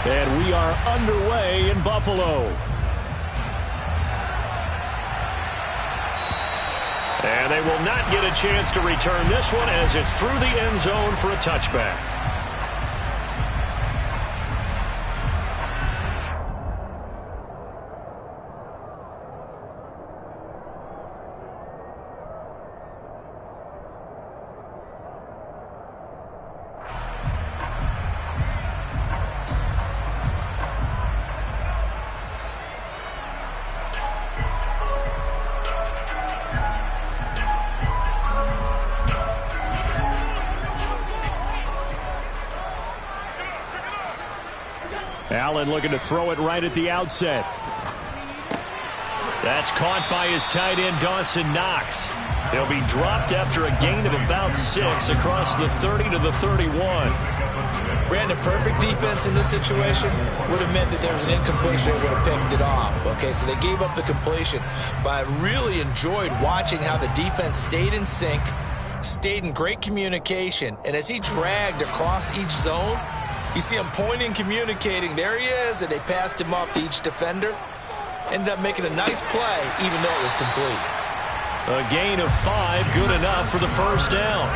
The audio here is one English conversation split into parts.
And we are underway in Buffalo. And they will not get a chance to return this one as it's through the end zone for a touchback. Allen looking to throw it right at the outset. That's caught by his tight end, Dawson Knox. He'll be dropped after a gain of about 6 across the 30 to the 31. Brandon, perfect defense in this situation would have meant that there was an incompletion. They would have picked it off. Okay, so they gave up the completion. But I really enjoyed watching how the defense stayed in sync, stayed in great communication. And as he dragged across each zone, you see him pointing, communicating. There he is, and they passed him off to each defender. Ended up making a nice play, even though it was complete. A gain of 5, good enough for the first down.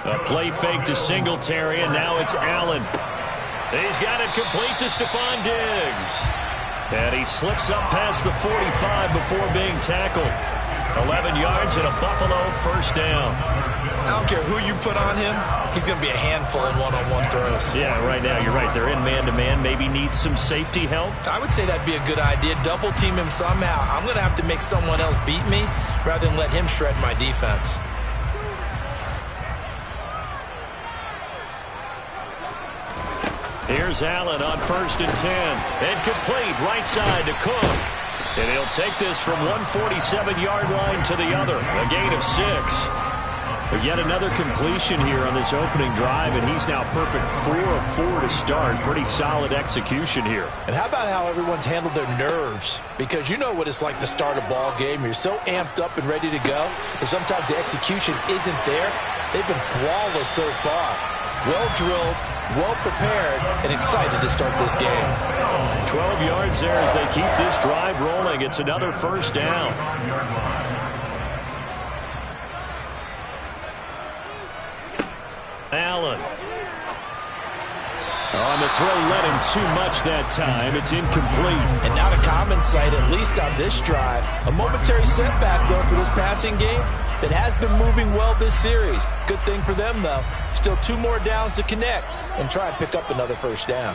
A play fake to Singletary, and now it's Allen. He's got it complete to Stephon Diggs. And he slips up past the 45 before being tackled. 11 yards and a Buffalo first down. I don't care who you put on him, he's going to be a handful in one-on-one throws. Yeah, right now, you're right. They're in man-to-man. Maybe need some safety help. I would say that'd be a good idea. Double team him somehow. I'm going to have to make someone else beat me rather than let him shred my defense. Here's Allen on 1st and 10. And complete right side to Cook. And he'll take this from 147-yard line to the other. A gain of 6. But yet another completion here on this opening drive, and he's now perfect 4 of 4 to start. Pretty solid execution here. And how about how everyone's handled their nerves? Because you know what it's like to start a ball game. You're so amped up and ready to go, and sometimes the execution isn't there. They've been flawless so far. Well drilled, well prepared, and excited to start this game. 12 yards there as they keep this drive rolling. It's another first down. Allen. On the throw, led him too much that time. It's incomplete. And not a common sight, at least on this drive. A momentary setback, though, for this passing game that has been moving well this series. Good thing for them, though. Still 2 more downs to connect and try and pick up another first down.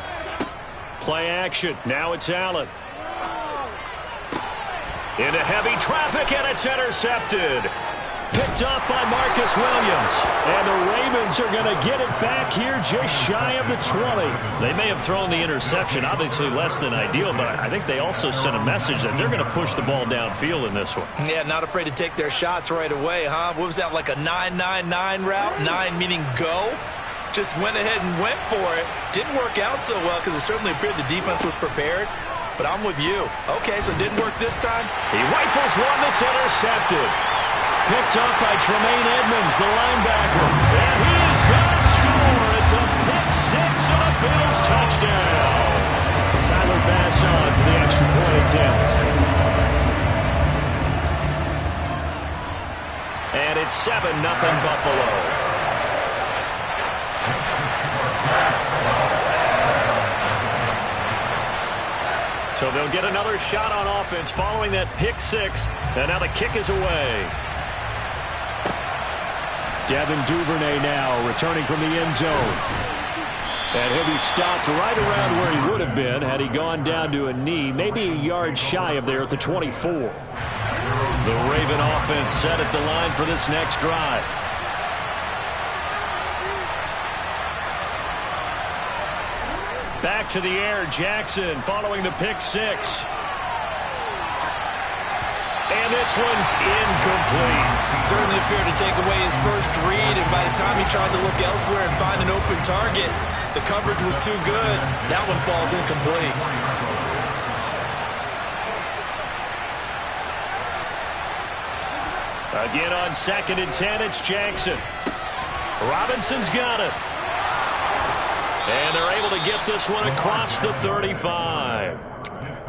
Play action. Now it's Allen. Into heavy traffic, and it's intercepted. Picked off by Marcus Williams. And the Ravens are going to get it back here just shy of the 20. They may have thrown the interception, obviously less than ideal, but I think they also sent a message that they're going to push the ball downfield in this one. Yeah, not afraid to take their shots right away, huh? What was that, like a 9-9-9 route? 9 meaning go? Just went ahead and went for it. Didn't work out so well because it certainly appeared the defense was prepared. But I'm with you. Okay, so it didn't work this time. He rifles one that's intercepted. Picked up by Tremaine Edmonds, the linebacker. And he is going to score. It's a pick 6 and a Bills touchdown. Tyler Bass on for the extra point attempt. And it's 7-0 Buffalo. So they'll get another shot on offense following that pick 6. And now the kick is away. Devin Duvernay now returning from the end zone. And he'll be stopped right around where he would have been had he gone down to a knee, maybe a yard shy of there at the 24. The Raven offense set at the line for this next drive. Back to the air, Jackson following the pick 6. And this one's incomplete. Certainly appeared to take away his first read, and by the time he tried to look elsewhere and find an open target, the coverage was too good. That one falls incomplete. Again on 2nd and 10, it's Jackson. Robinson's got it. And they're able to get this one across the 35.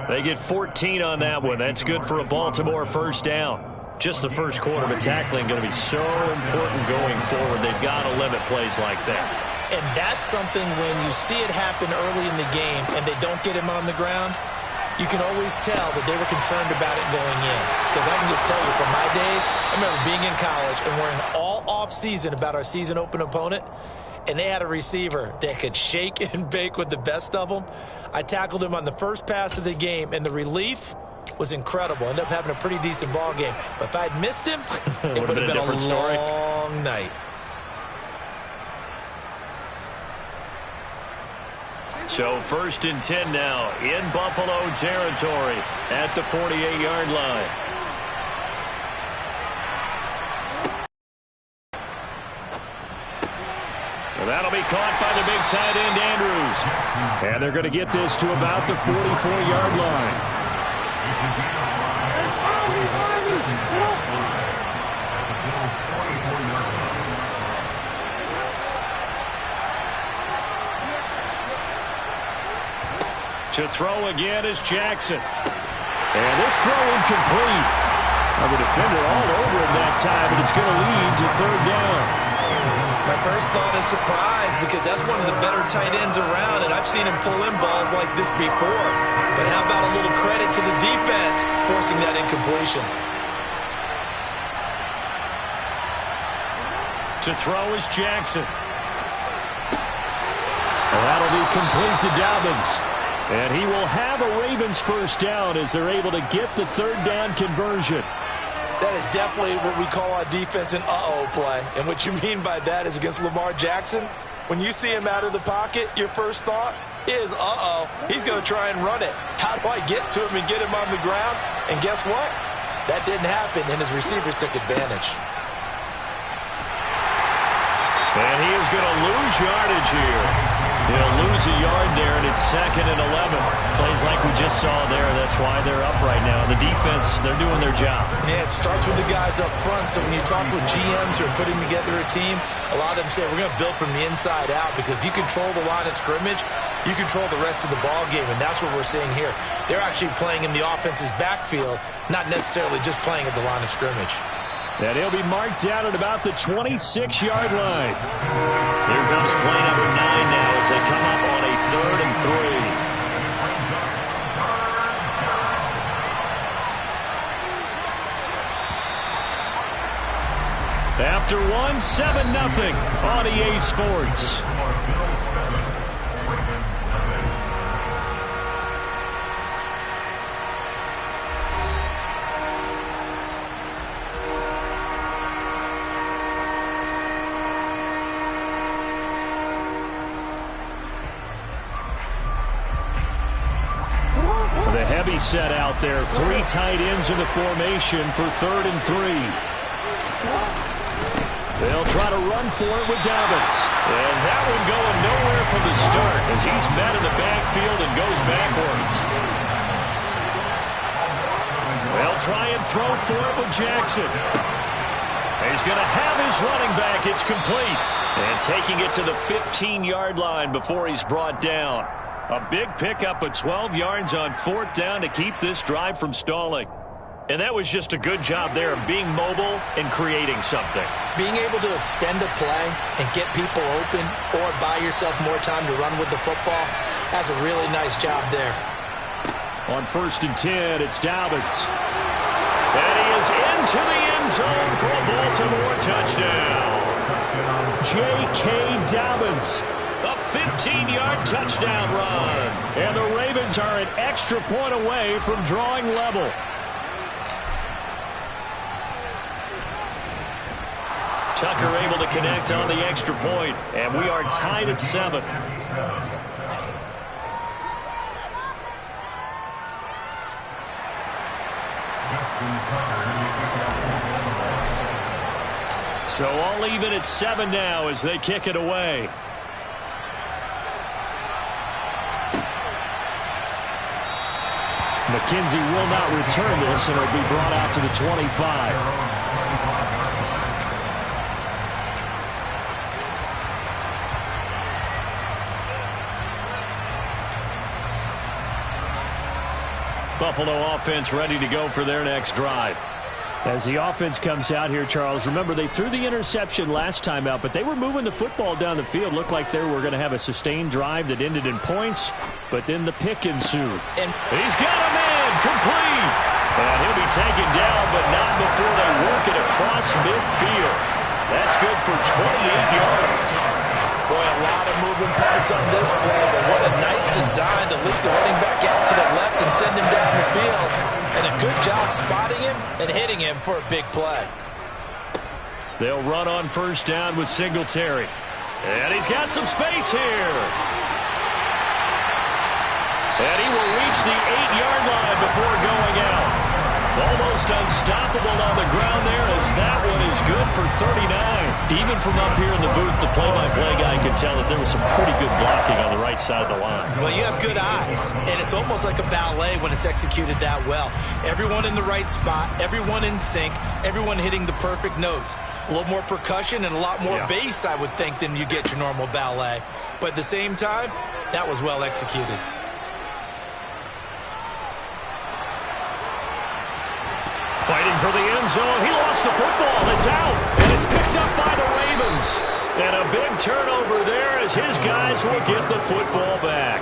They get 14 on that one. That's good for a Baltimore first down. Just the first quarter, but tackling going to be so important going forward. They've got to limit plays like that. And that's something when you see it happen early in the game and they don't get him on the ground, you can always tell that they were concerned about it going in. Because I can just tell you from my days, I remember being in college and worrying all off-season about our season open opponent, and they had a receiver that could shake and bake with the best of them. I tackled him on the first pass of the game, and the relief was incredible. Ended up having a pretty decent ball game. But if I'd missed him, it would have been a long night. So 1st and 10 now in Buffalo territory at the 48-yard line. Well, that'll be caught by the big tight end, Andrews. And they're going to get this to about the 44-yard line. To throw again is Jackson. And this throw incomplete. Well, the defender all over him that time, but it's going to lead to 3rd down. My first thought is surprise because that's one of the better tight ends around, and I've seen him pull in balls like this before. But how about a little credit to the defense forcing that incompletion? To throw is Jackson. Well, that'll be complete to Dobbins. And he will have a Ravens first down as they're able to get the 3rd down conversion. That is definitely what we call our defense an uh-oh play. And what you mean by that is against Lamar Jackson, when you see him out of the pocket, your first thought is, uh-oh, he's going to try and run it. How do I get to him and get him on the ground? And guess what? That didn't happen, and his receivers took advantage. And he is going to lose yardage here. He'll lose a yard there, and it's 2nd and 11. Plays like we just saw there. That's why they're up right now. The defense, they're doing their job. Yeah, it starts with the guys up front. So when you talk with GMs who are putting together a team, a lot of them say we're going to build from the inside out because if you control the line of scrimmage, you control the rest of the ball game, and that's what we're seeing here. They're actually playing in the offense's backfield, not necessarily just playing at the line of scrimmage. And he'll be marked down at about the 26-yard line. Here comes play number 9 now as they come up on a 3rd and 3. After one, 7-0 on EA Sports. Heavy set out there. 3 tight ends in the formation for 3rd and 3. They'll try to run for it with Dobbins. And that one going nowhere from the start as he's met in the backfield and goes backwards. They'll try and throw for it with Jackson. He's going to have his running back. It's complete. And taking it to the 15-yard line before he's brought down. A big pickup of 12 yards on 4th down to keep this drive from stalling. And that was just a good job there of being mobile and creating something. Being able to extend a play and get people open or buy yourself more time to run with the football, that's a really nice job there. On 1st and 10, it's Dobbins. And he is into the end zone for a Baltimore touchdown. J.K. Dobbins. A 15-yard touchdown run. And the Ravens are an extra point away from drawing level. Tucker able to connect on the extra point, and we are tied at 7. So all even at 7 now as they kick it away. McKenzie will not return this, and it'll be brought out to the 25. Buffalo offense ready to go for their next drive. As the offense comes out here, Charles, remember they threw the interception last time out, but they were moving the football down the field. Looked like they were going to have a sustained drive that ended in points, but then the pick ensued. And he's got a man complete. And he'll be taken down, but not before they work it across midfield. That's good for 28 yards. Boy, a lot of moving parts on this play, but what a nice design to lift the running back out to the left and send him down the field. And a good job spotting him and hitting him for a big play. They'll run on first down with Singletary. And he's got some space here. And he will reach the 8-yard line before going out. Almost unstoppable on the ground there as that one is good for 39. Even from up here in the booth, the play-by-play guy could tell that there was some pretty good blocking on the right side of the line. Well, you have good eyes, and it's almost like a ballet when it's executed that well. Everyone in the right spot, everyone in sync, everyone hitting the perfect notes. A little more percussion and a lot more bass, I would think, than you get your normal ballet. But at the same time, that was well executed. Fighting for the end zone. He lost the football. It's out. And it's picked up by the Ravens. And a big turnover there as his guys will get the football back.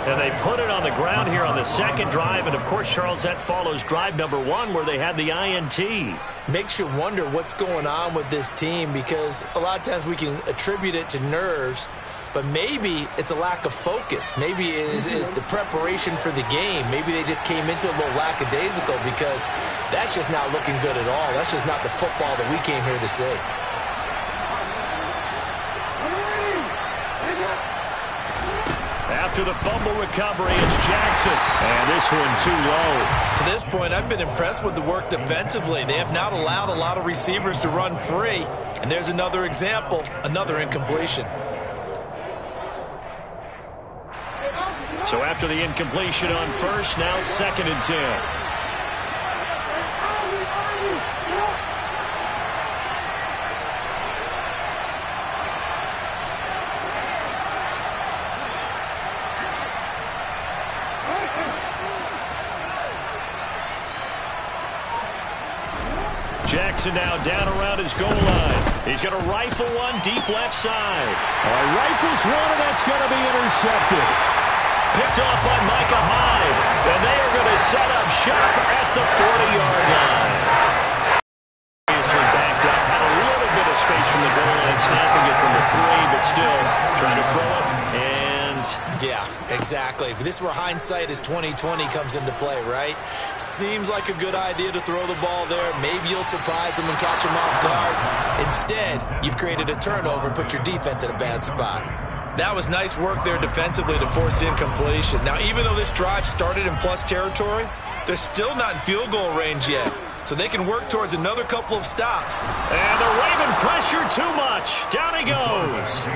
And they put it on the ground here on the second drive. And, of course, Charles, that follows drive number 1 where they had the INT. Makes you wonder what's going on with this team because a lot of times we can attribute it to nerves. But maybe it's a lack of focus. Maybe it is the preparation for the game. Maybe they just came into a little lackadaisical because that's just not looking good at all. That's just not the football that we came here to see. After the fumble recovery, it's Jackson. And this one too low. To this point, I've been impressed with the work defensively. They have not allowed a lot of receivers to run free. And there's another example, another incompletion. So after the incompletion on first, now 2nd and 10. Jackson now down around his goal line. He's going to rifle one deep left side. Rifles one, and that's going to be intercepted. Picked off by Micah Hyde. And they are going to set up shop at the 40-yard line. Obviously backed up. Had a little bit of space from the goal line, snapping it from the 3, but still trying to throw it. And yeah, exactly. This is where hindsight is 20/20 comes into play, right? Seems like a good idea to throw the ball there. Maybe you'll surprise them and catch them off guard. Instead, you've created a turnover and put your defense in a bad spot. That was nice work there defensively to force the incompletion. Now, even though this drive started in plus territory, they're still not in field goal range yet. So they can work towards another couple of stops. And the Raven pressure too much. Down he goes.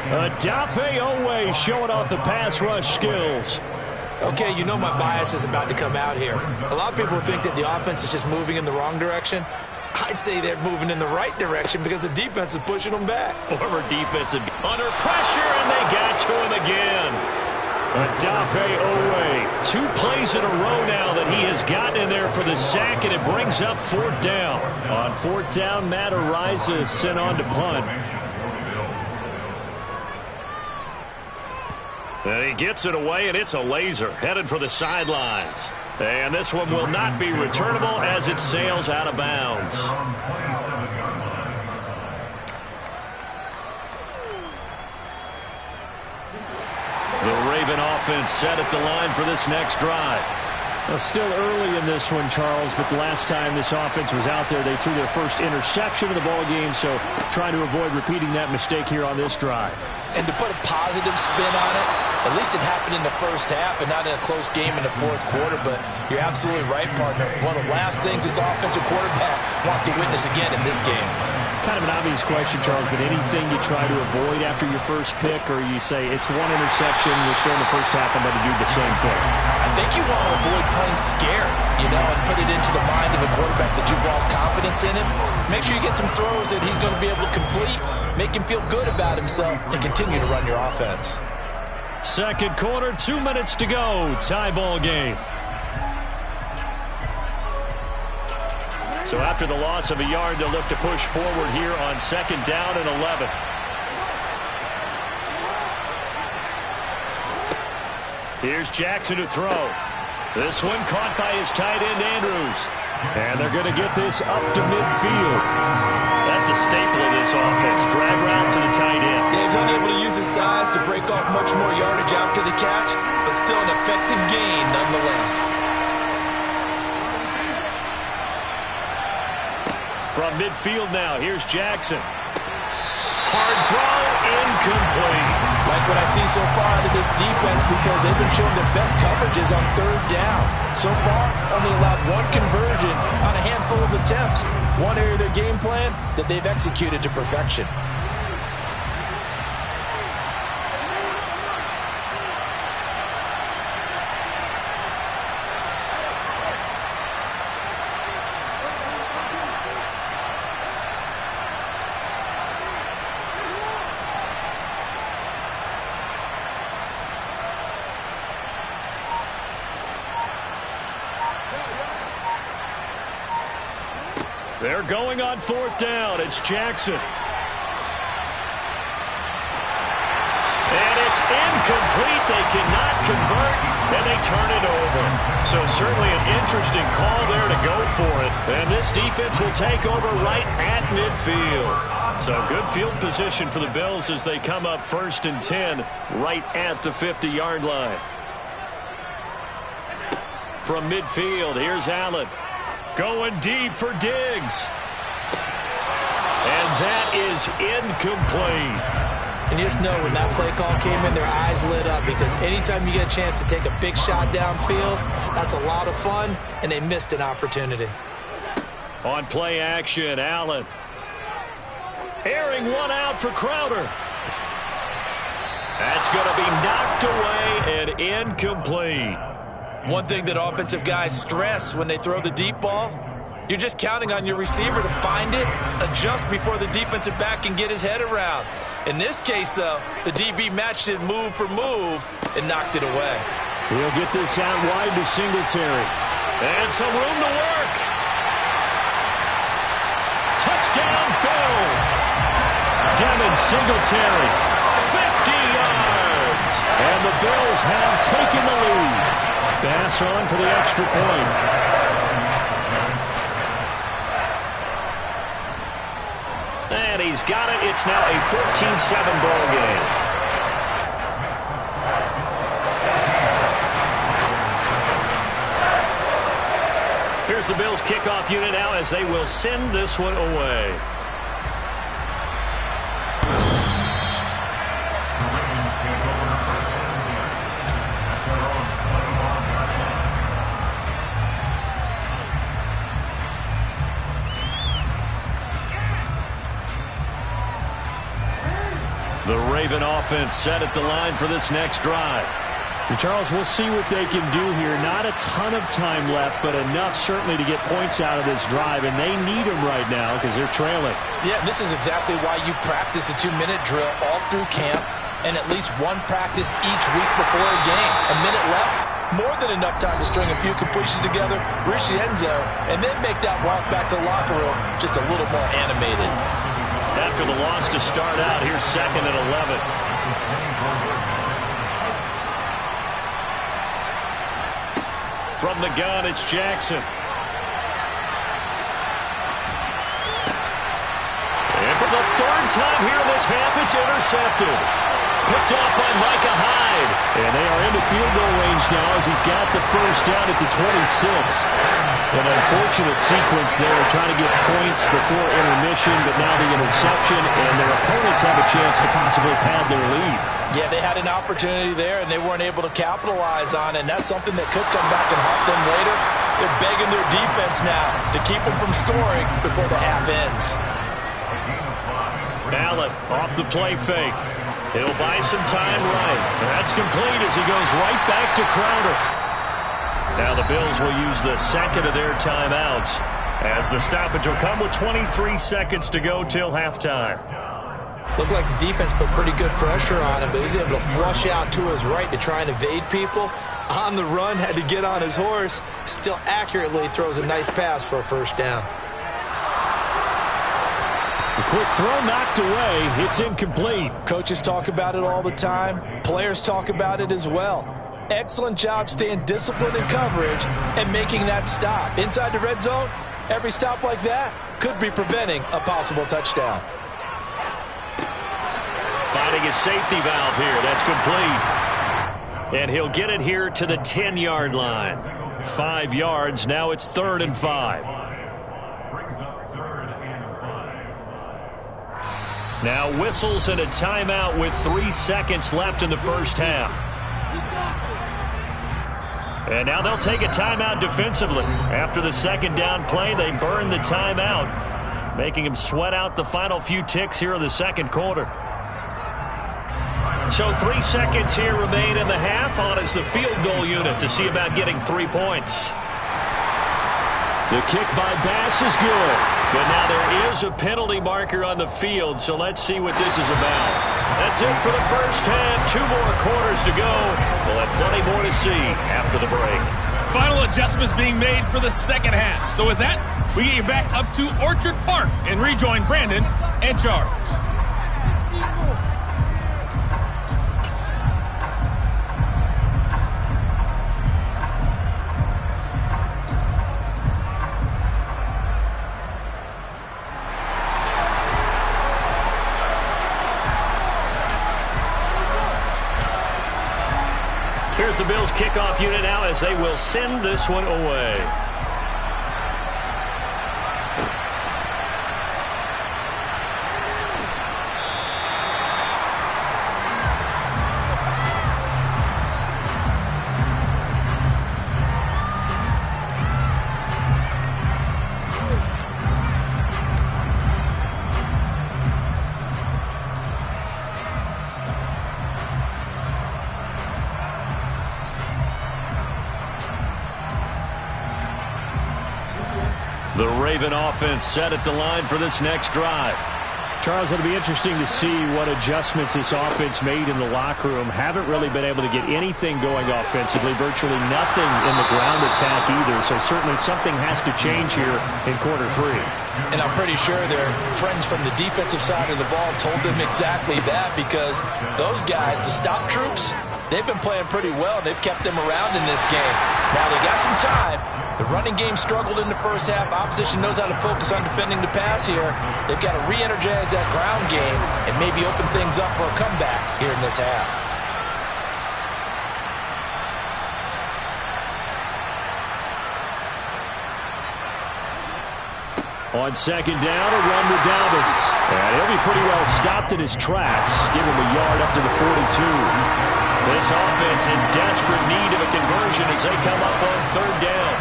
Adafe Owe showing off the pass rush skills. Okay, you know my bias is about to come out here. A lot of people think that the offense is just moving in the wrong direction. I'd say they're moving in the right direction because the defense is pushing them back. Former defensive under pressure, and they got to him again. Adafe Owe, 2 plays in a row now that he has gotten in there for the sack, and it brings up 4th down. On 4th down, Matt Ariza is sent on to punt. And he gets it away, and it's a laser headed for the sidelines. And this one will not be returnable as it sails out of bounds. The Raven offense set at the line for this next drive. Well, still early in this one, Charles, but the last time this offense was out there, they threw their first interception of the ball game, so trying to avoid repeating that mistake here on this drive. And to put a positive spin on it, at least it happened in the first half and not in a close game in the 4th quarter, but you're absolutely right, partner. One of the last things this offensive quarterback wants to witness again in this game. Kind of an obvious question, Charles, but anything you try to avoid after your first pick, or you say it's 1 interception, we're still in the first half, I'm going to do the same thing? I think you want to avoid playing scared, and put it into the mind of a quarterback that you've lost confidence in him. Make sure you get some throws that he's going to be able to complete, make him feel good about himself, and continue to run your offense. Second quarter, 2 minutes to go. Tie ball game. So after the loss of a yard, they'll look to push forward here on 2nd down and 11. Here's Jackson to throw. This one caught by his tight end, Andrews. And they're going to get this up to midfield. That's a staple of this offense. Drag route to the tight end. Yeah, he's unable to use his size to break off much more yardage after the catch, but still an effective gain nonetheless. From midfield now, here's Jackson. Hard throw, incomplete. Like what I see so far out of this defense, because they've been showing their best coverages on 3rd down. So far, only allowed 1 conversion on a handful of attempts. One area of their game plan that they've executed to perfection. They're going on 4th down. It's Jackson. And it's incomplete. They cannot convert, and they turn it over. So certainly an interesting call there to go for it. And this defense will take over right at midfield. So good field position for the Bills as they come up 1st and 10 right at the 50-yard line. From midfield, here's Allen. Going deep for Diggs. And that is incomplete. And you just know when that play call came in, their eyes lit up, because anytime you get a chance to take a big shot downfield, that's a lot of fun, and they missed an opportunity. On play action, Allen. Airing one out for Crowder. That's going to be knocked away and incomplete. One thing that offensive guys stress when they throw the deep ball, you're just counting on your receiver to find it, adjust before the defensive back can get his head around. In this case, though, the DB matched it move for move and knocked it away. We'll get this out wide to Singletary. And some room to work. Touchdown, Bills. Devin Singletary, 50 yards. And the Bills have taken the lead. Bass on for the extra point. And he's got it. It's now a 14-7 ball game. Here's the Bills kickoff unit now as they will send this one away. The Raven offense set at the line for this next drive. And Charles, we'll see what they can do here. Not a ton of time left, but enough certainly to get points out of this drive, and they need them right now because they're trailing. Yeah, this is exactly why you practice a 2-minute drill all through camp and at least one practice each week before a game. A minute left, more than enough time to string a few completions together, reach the end zone, and then make that walk back to the locker room just a little more animated. After the loss to start out, here's 2nd and 11. From the gun, it's Jackson. And for the 3rd time here in this half, it's intercepted. Picked off by Micah Hyde. And they are into field goal range now as he's got the 1st down at the 26. An unfortunate sequence there, trying to get points before intermission, but now the interception, and their opponents have a chance to possibly pad their lead. Yeah, they had an opportunity there, and they weren't able to capitalize on it, and that's something that could come back and haunt them later. They're begging their defense now to keep them from scoring before the half ends. Allen off the play fake. He'll buy some time right. And that's complete as he goes right back to Crowder. Now the Bills will use the 2nd of their timeouts as the stoppage will come with 23 seconds to go till halftime. Looked like the defense put pretty good pressure on him, but he's able to flush out to his right to try and evade people. On the run, had to get on his horse. Still accurately throws a nice pass for a 1st down. Quick throw knocked away. It's incomplete. Coaches talk about it all the time. Players talk about it as well. Excellent job staying disciplined in coverage and making that stop. Inside the red zone, every stop like that could be preventing a possible touchdown. Finding a safety valve here. That's complete. And he'll get it here to the 10-yard line. 5 yards. Now it's 3rd and 5. Now whistles and a timeout with 3 seconds left in the first half. And now they'll take a timeout defensively. After the second down play, they burn the timeout, making them sweat out the final few ticks here in the second quarter. So 3 seconds here remain in the half. On is the field goal unit to see about getting 3 points. The kick by Bass is good. But now there is a penalty marker on the field, so let's see what this is about. That's it for the first half. 2 more quarters to go. We'll have plenty more to see after the break. Final adjustments being made for the second half. So with that, we get you back up to Orchard Park and rejoin Brandon and Charles. Here's the Bills kickoff unit now as they will send this one away. The Raven offense set at the line for this next drive. Charles, it'll be interesting to see what adjustments this offense made in the locker room. Haven't really been able to get anything going offensively, virtually nothing in the ground attack either. So certainly something has to change here in quarter 3. And I'm pretty sure their friends from the defensive side of the ball told them exactly that, because those guys, the stop troops, they've been playing pretty well, and they've kept them around in this game. Now they got some time. The running game struggled in the first half. Opposition knows how to focus on defending the pass here. They've got to re-energize that ground game and maybe open things up for a comeback here in this half. On second down, a run to Dobbins. And he'll be pretty well stopped in his tracks. Give him a yard up to the 42. This offense in desperate need of a conversion as they come up on 3rd down.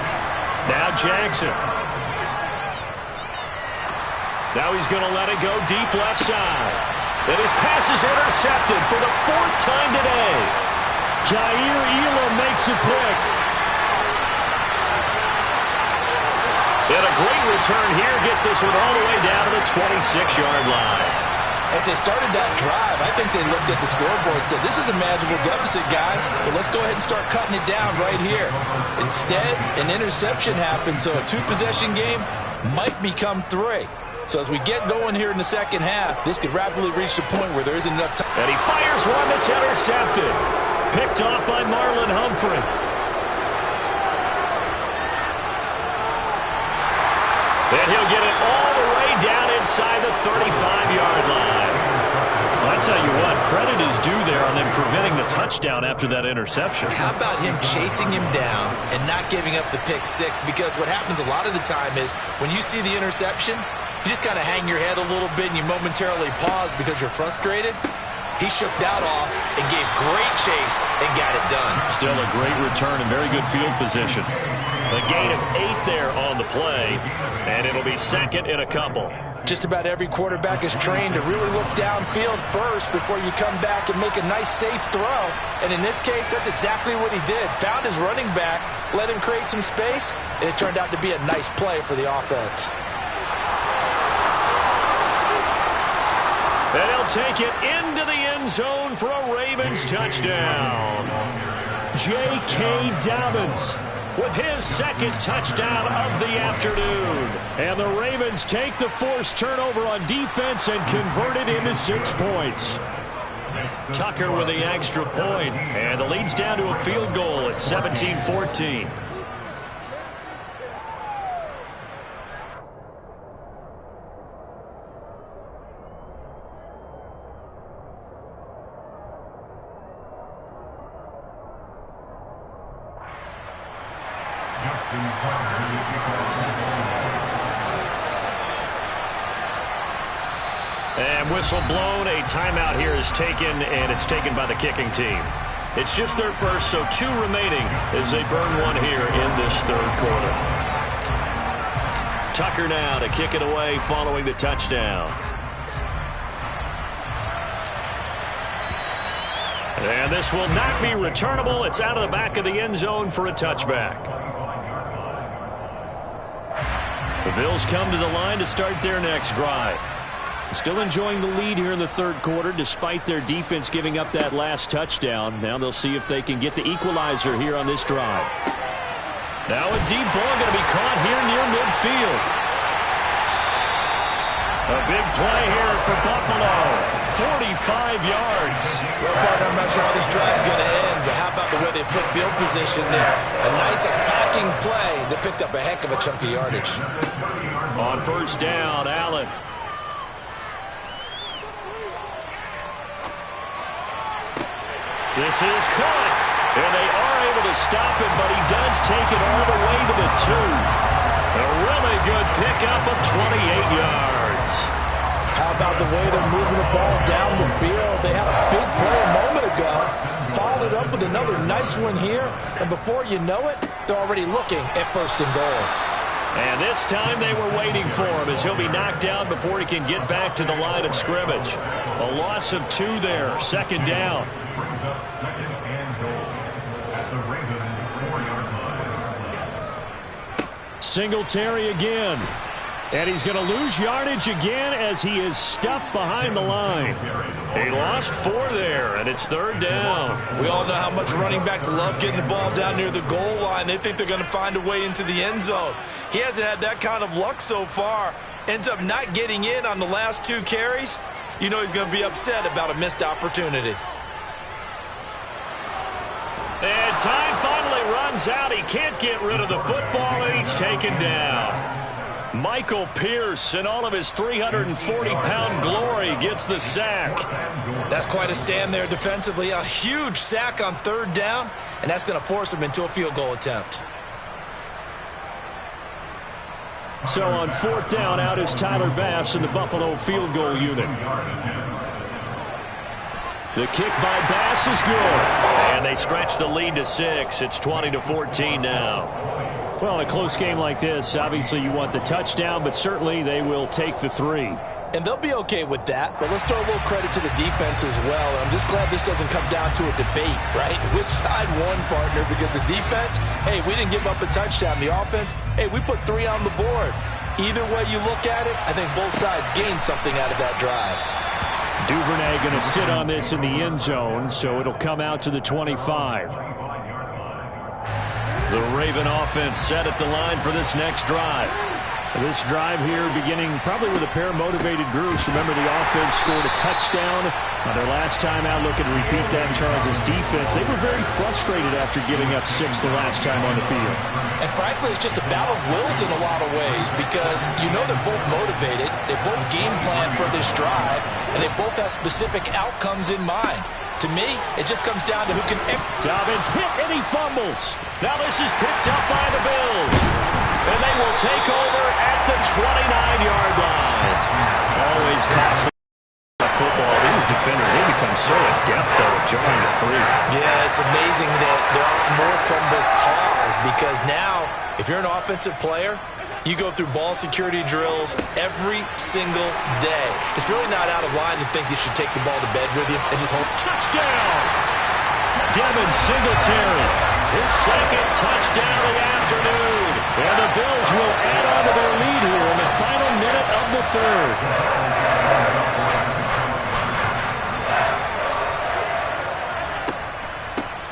Now Jackson. Now he's going to let it go deep left side. And his pass is intercepted for the 4th time today. Jair Elam makes the pick. And a great return here gets this one all the way down to the 26-yard line. As they started that drive, I think they looked at the scoreboard and said, this is a manageable deficit, guys, but let's go ahead and start cutting it down right here. Instead, an interception happened, so a 2-possession game might become 3. So as we get going here in the second half, this could rapidly reach the point where there isn't enough time. And he fires one that's intercepted. Picked off by Marlon Humphrey. And he'll get it all the way down inside the 35-yard line. Well, I tell you what, credit is due there on them preventing the touchdown after that interception. How about him chasing him down and not giving up the pick 6? Because what happens a lot of the time is when you see the interception, you just kind of hang your head a little bit and you momentarily pause because you're frustrated. He shook that off and gave great chase and got it done. Still a great return and very good field position. A gain of 8 there on the play, and it'll be 2nd and a couple. Just about every quarterback is trained to really look downfield first before you come back and make a nice, safe throw. And in this case, that's exactly what he did. Found his running back, let him create some space, and it turned out to be a nice play for the offense. And he'll take it into the end zone for a Ravens touchdown. J.K. Dobbins with his second touchdown of the afternoon. And the Ravens take the forced turnover on defense and convert it into 6 points. Tucker with the extra point, and the lead's down to a field goal at 17-14. And whistle blown, a timeout here is taken, and it's taken by the kicking team. It's just their first, so 2 remaining as they burn 1 here in this third quarter. Tucker now to kick it away following the touchdown. And this will not be returnable. It's out of the back of the end zone for a touchback. The Bills come to the line to start their next drive. Still enjoying the lead here in the third quarter despite their defense giving up that last touchdown. Now they'll see if they can get the equalizer here on this drive. Now a deep ball going to be caught here near midfield. A big play here for Buffalo. 45 yards. Well, partner, I'm not sure how this drive's going to end, but how about the way they flip field position there? A nice attacking play. They picked up a heck of a chunk of yardage. On first down, Allen. This is caught, and they are able to stop him, but he does take it all the way to the 2. A really good pickup of 28 yards. How about the way they're moving the ball down the field? They had a big play a moment ago, followed up with another nice one here, and before you know it, they're already looking at first and goal. And this time they were waiting for him as he'll be knocked down before he can get back to the line of scrimmage. A loss of 2 there, second down. Singletary again. And he's going to lose yardage again as he is stuffed behind the line. He lost 4 there, and it's third down. We all know how much running backs love getting the ball down near the goal line. They think they're going to find a way into the end zone. He hasn't had that kind of luck so far. Ends up not getting in on the last 2 carries. You know he's going to be upset about a missed opportunity. And time finally runs out. He can't get rid of the football, and he's taken down. Michael Pierce, in all of his 340-pound glory, gets the sack. That's quite a stand there defensively. A huge sack on third down, and that's going to force him into a field goal attempt. So on fourth down, out is Tyler Bass in the Buffalo field goal unit. The kick by Bass is good. And they stretch the lead to 6. It's 20-14 now. Well, in a close game like this, obviously you want the touchdown, but certainly they will take the 3. And they'll be okay with that, but let's throw a little credit to the defense as well. And I'm just glad this doesn't come down to a debate, right? Which side won, partner? Because the defense, hey, we didn't give up a touchdown. The offense, hey, we put 3 on the board. Either way you look at it, I think both sides gained something out of that drive. Duvernay going to sit on this in the end zone, so it'll come out to the 25. The Raven offense set at the line for this next drive. This drive here beginning probably with a pair of motivated groups. Remember, the offense scored a touchdown on their last time out. Looking to repeat that in Charles' defense. They were very frustrated after giving up 6 the last time on the field. And frankly, it's just a battle of wills in a lot of ways because you know they're both motivated. They both game plan for this drive, and they both have specific outcomes in mind. To me, it just comes down to who can... Dobbins hit and he fumbles. Now this is picked up by the Bills. And they will take over at the 29-yard line. Always costly football. These defenders, they become so adept, though, at jarring the 3. Yeah, it's amazing that there aren't more fumbles caused because now, if you're an offensive player, you go through ball security drills every single day. It's really not out of line to think you should take the ball to bed with you and just hold. Touchdown! Devin Singletary, his second touchdown of the afternoon. And the Bills will add on to their lead here in the final minute of the third.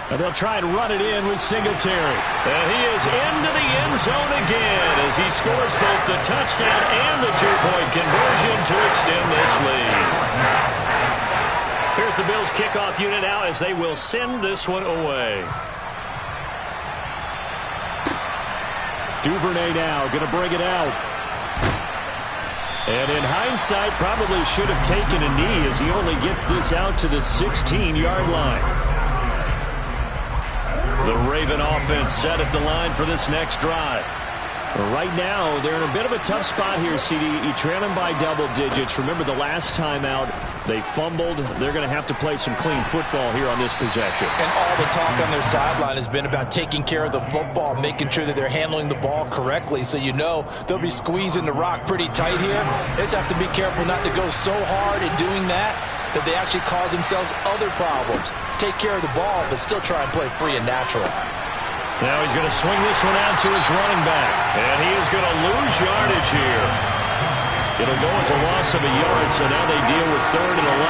And they'll try and run it in with Singletary. And he is into the end zone again as he scores both the touchdown and the two-point conversion to extend this lead. Here's the Bills kickoff unit now as they will send this one away. Duvernay now going to bring it out. And in hindsight, probably should have taken a knee as he only gets this out to the 16-yard line. The Raven offense set at the line for this next drive. Right now, they're in a bit of a tough spot here, CD. You trail them by double digits. Remember the last time out, they fumbled. They're going to have to play some clean football here on this possession. And all the talk on their sideline has been about taking care of the football, making sure that they're handling the ball correctly. So you know they'll be squeezing the rock pretty tight here. They just have to be careful not to go so hard in doing that they actually cause themselves other problems. Take care of the ball, but still try and play free and natural. Now he's going to swing this one out to his running back. And he is going to lose yardage here. It'll go as a loss of a yard, so now they deal with 3rd and 11.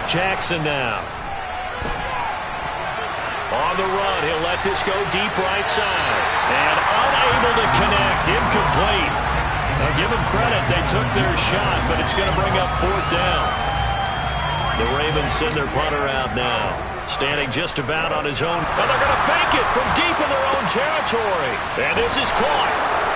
Jackson now. On the run, he'll let this go deep right side. And unable to connect, incomplete. Now give them credit, they took their shot, but it's going to bring up 4th down. The Ravens send their punter out now. Standing just about on his own. And they're going to fake it from deep in their own territory. And this is caught.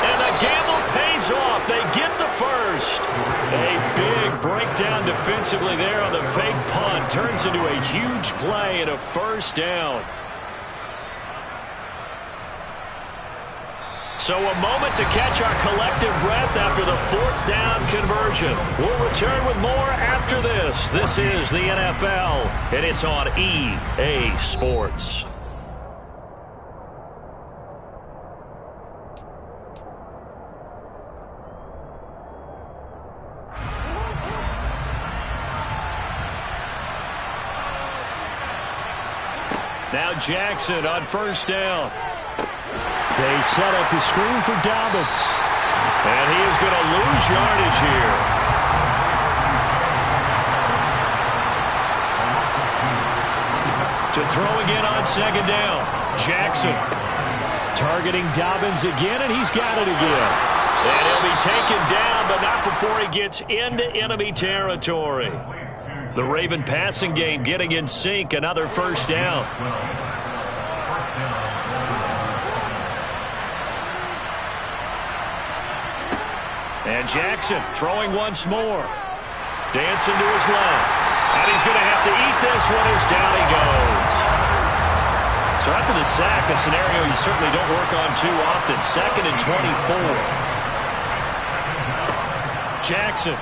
And the gamble pays off. They get the first. A big breakdown defensively there on the fake punt. Turns into a huge play and a 1st down. So a moment to catch our collective breath after the 4th down conversion. We'll return with more after this. This is the NFL, and it's on EA Sports. Now Jackson on 1st down. They set up the screen for Dobbins. And he is going to lose yardage here. To throw again on 2nd down. Jackson. Targeting Dobbins again, and he's got it again. And he'll be taken down, but not before he gets into enemy territory. The Raven passing game getting in sync. Another 1st down. And Jackson throwing once more. Dancing to his left. And he's going to have to eat this one as down he goes. So after the sack, a scenario you certainly don't work on too often. 2nd and 24. Jackson.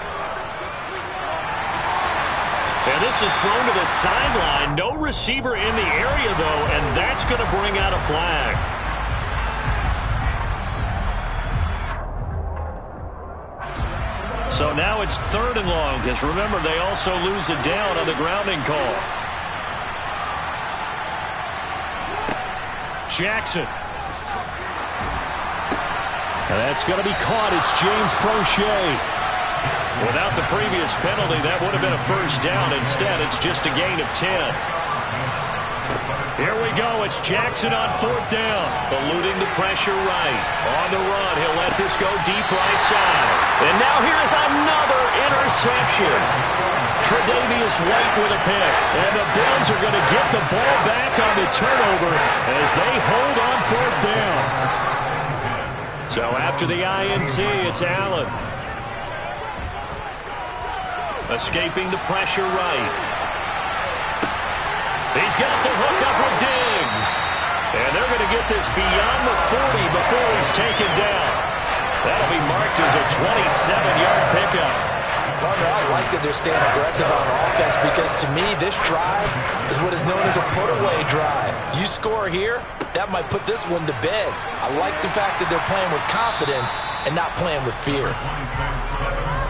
And this is thrown to the sideline. No receiver in the area, though, and that's going to bring out a flag. So now it's 3rd and long, because remember, they also lose a down on the grounding call. Jackson. And that's going to be caught. It's James Prochet. Without the previous penalty, that would have been a 1st down. Instead, it's just a gain of 10. Here we go. It's Jackson on 4th down. Eluding the pressure right. On the run, he'll let this go deep right side. And now here's another interception. Tre'Davious White with a pick. And the Bills are going to get the ball back on the turnover as they hold on 4th down. So after the INT, it's Allen. Escaping the pressure right. He's got the hook up with Diggs. And they're going to get this beyond the 40 before he's taken down. That'll be marked as a 27-yard pickup. Partner, I like that they're staying aggressive on offense because to me, this drive is what is known as a put-away drive. You score here, that might put this one to bed. I like the fact that they're playing with confidence and not playing with fear.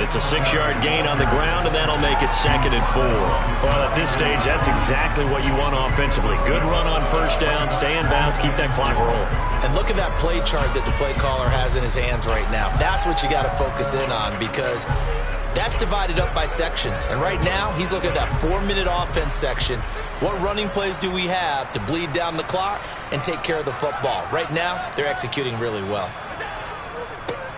It's a 6-yard gain on the ground, and that'll make it 2nd and 4. Well, at this stage, that's exactly what you want offensively. Good run on first down, stay in bounds, keep that clock rolling. And look at that play chart that the play caller has in his hands right now. That's what you got to focus in on, because that's divided up by sections. And right now, he's looking at that 4-minute offense section. What running plays do we have to bleed down the clock and take care of the football? Right now, they're executing really well.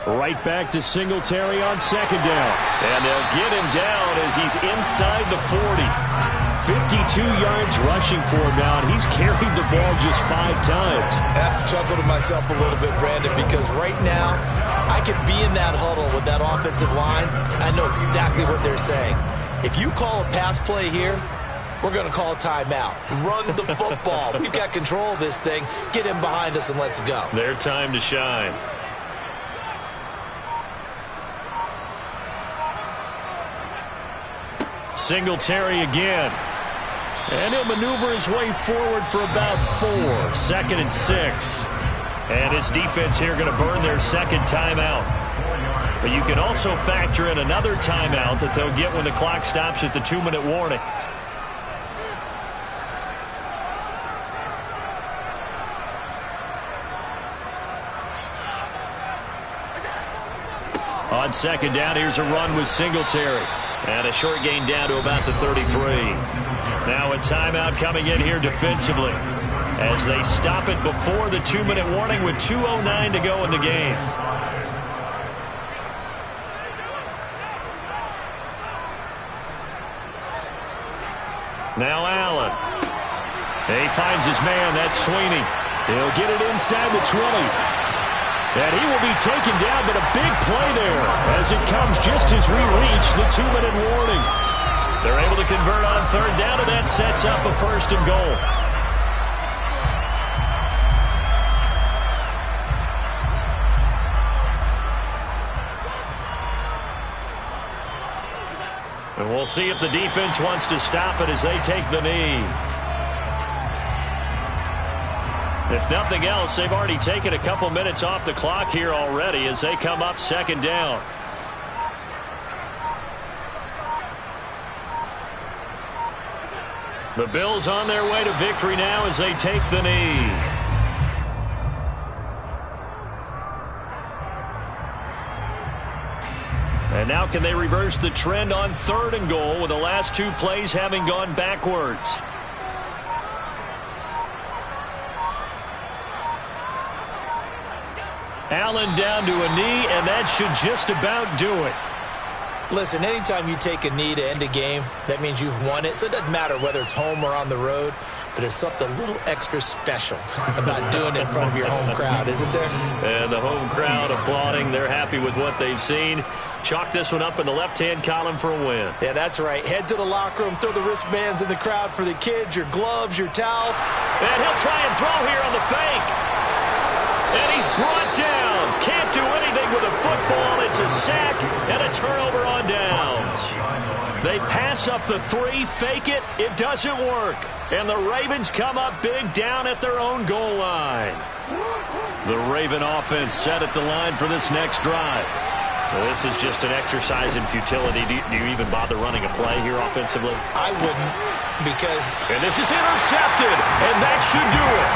Right back to Singletary on 2nd down. And they'll get him down as he's inside the 40. 52 yards rushing for him now, and he's carried the ball just 5 times. I have to chuckle to myself a little bit, Brandon, because right now, I could be in that huddle with that offensive line. I know exactly what they're saying. If you call a pass play here, we're going to call a timeout. Run the football. We've got control of this thing. Get him behind us and let's go. Their time to shine. Singletary again. And he'll maneuver his way forward for about 4. 2nd and 6. And his defense here going to burn their 2nd timeout. But you can also factor in another timeout that they'll get when the clock stops at the 2-minute warning. On 2nd down, here's a run with Singletary. And a short gain down to about the 33. Now a timeout coming in here defensively as they stop it before the 2-minute warning with 2:09 to go in the game. Now Allen. He finds his man. That's Sweeney. He'll get it inside the 20. And he will be taken down, but a big play there as it comes just as we reach the 2-minute warning. They're able to convert on 3rd down, and that sets up a 1st and goal. And we'll see if the defense wants to stop it as they take the knee. If nothing else, they've already taken a couple minutes off the clock here already as they come up 2nd down. The Bills on their way to victory now as they take the knee. And now can they reverse the trend on 3rd and goal with the last 2 plays having gone backwards? Allen down to a knee, and that should just about do it. Listen, anytime you take a knee to end a game, that means you've won it. So it doesn't matter whether it's home or on the road, but there's something a little extra special about doing it in front of your home crowd, isn't there? And the home crowd applauding. They're happy with what they've seen. Chalk this one up in the left-hand column for a win. Yeah, that's right. Head to the locker room, throw the wristbands in the crowd for the kids, your gloves, your towels. And he'll try and throw here on the fake. And he's brought down. Can't do anything with a football. It's a sack and a turnover on downs. They pass up the 3, fake it. It doesn't work. And the Ravens come up big down at their own goal line. The Raven offense set at the line for this next drive. Well, this is just an exercise in futility. Do you even bother running a play here offensively? I wouldn't, because... And this is intercepted, and that should do it.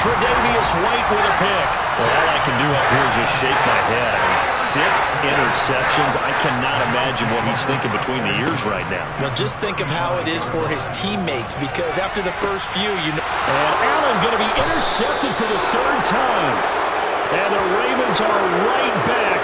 Tre'Davious White with a pick. Well, all I can do up here is just shake my head. I mean, 6 interceptions. I cannot imagine what he's thinking between the ears right now. Well, just think of how it is for his teammates, because after the first few, you know... And Allen going to be intercepted for the 3rd time. And the Ravens are right back.